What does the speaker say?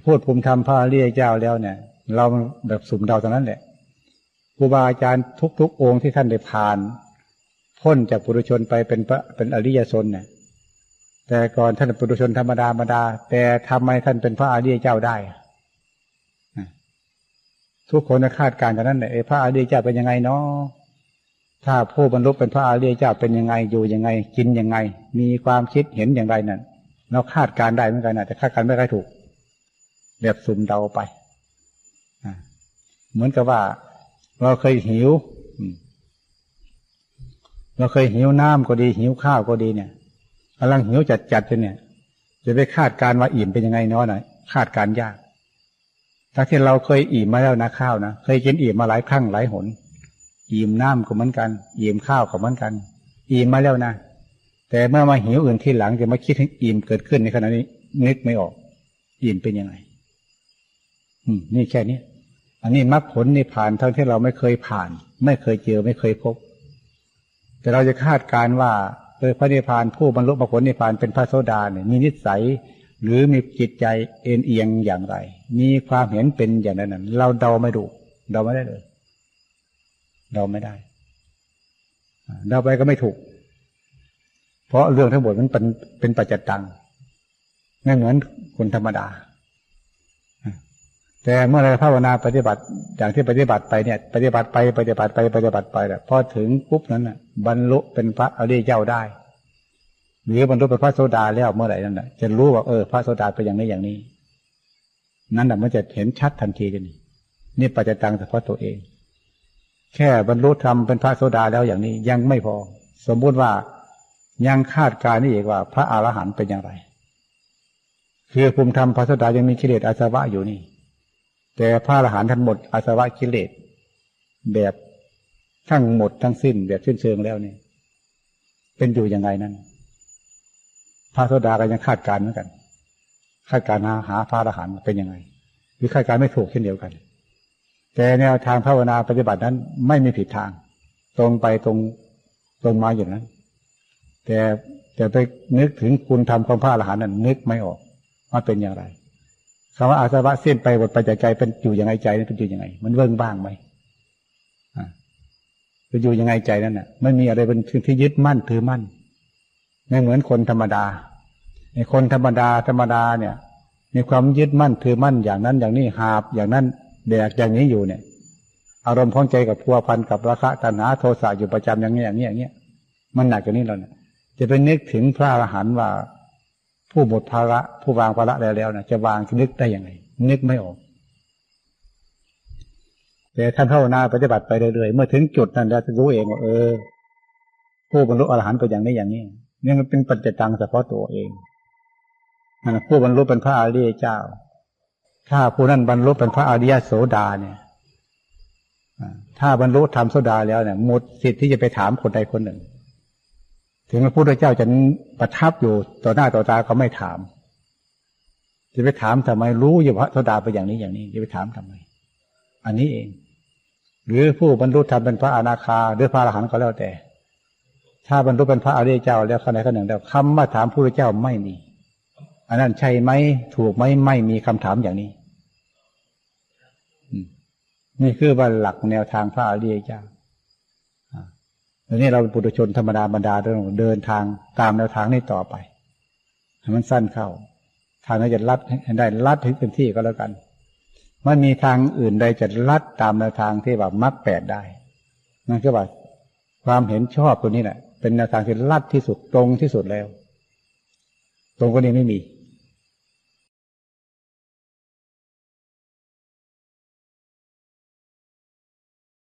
พูดภูมิธรรมพระอริยเจ้าแล้วเนี่ยเราแบบสุ่มเดาตรงนั้นแหละครูบาอาจารย์ทุกองค์ที่ท่านได้ผ่านพ้นจากปุถุชนไปเป็นอริยชนเนี่ยแต่ก่อนท่านปุถุชนธรรมดาแต่ทำไมท่านเป็นพระอริยเจ้าได้ทุกคนคาดการณ์กันนั้นแหละพระอริยเจ้าเป็นยังไงเนาะถ้าผู้บรรลุเป็นพระอริยเจ้าเป็นยังไงอยู่ยังไงกินยังไงมีความคิดเห็นอย่างไรนั่นเราคาดการณ์ได้เหมือนกันนะแต่คาดการณ์ไม่ค่อยถูกแบบสุ่มเดาไปเหมือนกับว่าเราเคยหิวน้ำก็ดีหิวข้าวก็ดีเนี่ยกำลังหิวจัดเนี่ยจะไปคาดการณ์ว่าอิ่มเป็นยังไงเนาะหน่อยคาดการณ์ยากถ้าที่เราเคยอิ่มมาแล้วนะข้าวนะเคยกินอิ่มมาหลายครั้งหลายหนอิ่มน้ำก็เหมือนกันอิ่มข้าวก็เหมือนกันอิ่มมาแล้วนะแต่เมื่อมาหิวอื่นที่หลังจะมาคิดถึงอิ่มเกิดขึ้นในขณะนี้นึกไม่ออกอิ่มเป็นยังไงนี่แค่นี้อันนี้มรรคผลนิพพานเท่าที่เราไม่เคยผ่านไม่เคยเจอไม่เคยพบแต่เราจะคาดการณ์ว่าพระนิพพานผู้บรรลุมรรคผลนิพพานเป็นพระโสดาเนี่ยมีนิสัยหรือมีจิตใจเอ็นเอียงอย่างไรมีความเห็นเป็นอย่างนั้นเราเดาไม่ถูกเดาไม่ได้เลยเดาไม่ได้เดาไปก็ไม่ถูกเพราะเรื่องทั้งหมดมันเป็นปัจจตังไม่เหมือนคนธรรมดาแต่เมื่อเราภาวนาปฏิบัติอย่างที่ปฏิบัติไปเนี่ยปฏิบัติไปแล้วพอถึงปุ๊บนั้นน่ะบรรลุเป็นพระอริยเจ้าได้หรือบรรลุเป็นพระโสดาแล้วเมื่อไหร่นั่นแหละจะรู้ว่าพระโสดาเป็นอย่างนี้อย่างนี้นั่นแหละมันจะเห็นชัดทันทีเลยนี่ปัจจตังเฉพาะตัวเองแค่บรรลุธรรมเป็นพระโสดาแล้วอย่างนี้ยังไม่พอสมมุติว่ายังคาดการณ์นี่อีกว่าพระอรหันต์เป็นอย่างไรคือภูมิธรรมพระโสดายังมีกิเลสอาสวะอยู่นี่แต่พระอรหันต์ท่านหมดอาสวะกิเลสแบบทั้งหมดทั้งสิ้นแบบสิ้นเชิงแล้วนี่เป็นอยู่ยังไงนั้นพระโสดาก็ยังคาดการณ์เหมือนกันคาดการณ์หาพระอรหันต์เป็นยังไงหรือคาดการณ์ไม่ถูกเช่นเดียวกันแต่แนวทางภาวนาปฏิบัตินั้นไม่มีผิดทางตรงไปตรงมาอย่างนั้นแต่ไปนึกถึงคุณธรรมของพระอรหันต์นั้นนึกไม่ออกว่าเป็นอย่างไรคำว่าอาสวะสิ้นไปหมดไปจากใจเป็นอยู่ยังไงใจนั้นเป็นอยู่ยังไงมันเบิ่งบ้างไหมเป็นอยู่ยังไงใจนั้นน่ะไม่มีอะไรเป็นที่ยึดมั่นถือมั่นไม่เหมือนคนธรรมดาในคนธรรมดาเนี่ยมีความยึดมั่นถือมั่นอย่างนั้นอย่างนี้หาบอย่างนั้นแบกอย่างนี้อยู่เนี่ยอารมณ์ของใจกับพัวพันกับราคะตัณหาโทสะอยู่ประจำอย่างนี้มันหนักกว่านี้เราเนี่ยจะไปนึกถึงพระอรหันต์ว่าผู้หมดภาระผู้วางภาระแล้วนะจะวางนึกได้ยังไงนึกไม่ออกแต่ท่านภาวนาปฏิบัติไปเรื่อยๆเมื่อถึงจุดนั้นเราจะรู้เองว่าผู้บรรลุอรหันต์เป็นอย่างนี้นี่มันเป็นปัจจตังเฉพาะตัวเองผู้บรรลุเป็นพระอริยเจ้าถ้าผู้นั้นบรรลุเป็นพระอริยโสดาเนี่ยถ้าบรรลุธรรมโสดาแล้วเนี่ยหมดสิทธิ์ที่จะไปถามคนใดคนหนึ่งถึงพระพุทธเจ้าจะประทับอยู่ต่อหน้าต่อตาเขาไม่ถามจะไปถามทำไมรู้อยู่พระโสดาเป็นอย่างนี้จะไปถามทำไมอันนี้เองหรือผู้บรรลุธรรมเป็นพระอนาคาหรือพระอรหันต์ก็แล้วแต่ถ้าบรรลุเป็นพระอริยเจ้าแล้วคนใดคนหนึ่งแล้วคำว่าถามพระพุทธเจ้าไม่มีอันนั้นใช่ไหมถูกไหมไม่มีคำถามอย่างนี้นี่คือว่าหลักแนวทางพระอริยเจ้าทีนี้เราเป็นปุถุชนธรรมดาเดินทางตามแนวทางนี้ต่อไปให้มันสั้นเข้าทางนั้นจะลัดให้ได้ลัดถึงเป็นที่ก็แล้วกันไม่มีทางอื่นใดจะลัดตามแนวทางที่แบบมรรคแปดได้นั่นคือว่าความเห็นชอบตัวนี้แหละเป็นแนวทางที่ลัดที่สุดตรงที่สุดแล้วตรงกว่านี้ไม่มี